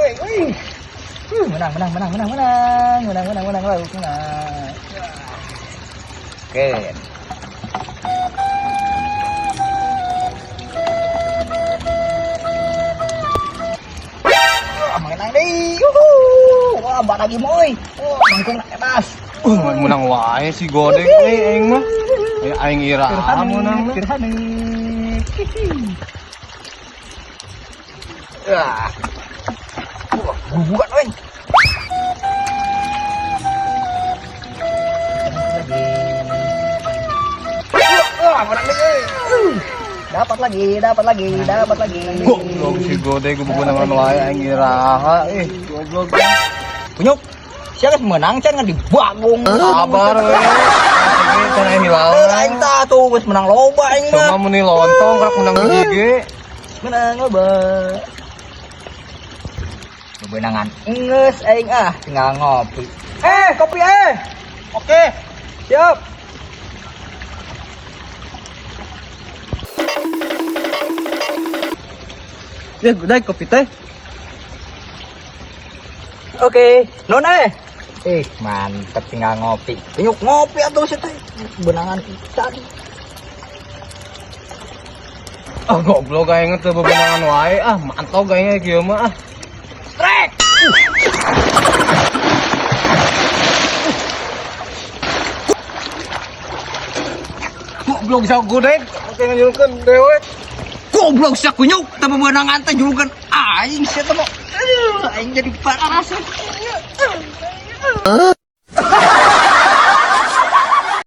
Wih. Menang. Oke. Menang deh. Wah, mbak lagi moy. Wah, mangkung nak atas. Menang wae si Godeng aing mah. Aing ira menang. Tirhan nih. Ya. Bukan weh. Menang deh. Dapat lagi. Goblok si Godeng bebenangan wae aing ira goblok. Punyuk. Siapa menang can dibagong. Sabar we. Can aing hilang. Aing tah tuh geus menang loba aing mah. Cuma meni lontong rek menang hiji. Menang loba. Bebenangan geus aing tinggal ngopi. Kopi Oke. Siap. Ya, udah kopi teh. Oke, nona. Mantep tinggal ngopi. Yuk ngopi atuh sih teh. Benangan pisan. Goblok aing teh bebenangan wae mantap kayaknya kieu mah Strek. Goblok sak Godeng. Oke ngajulkeun dewe. Goblok sia kunyuk, teu bebenangan teh julukan aing sia teh mah. Aing jadi parah.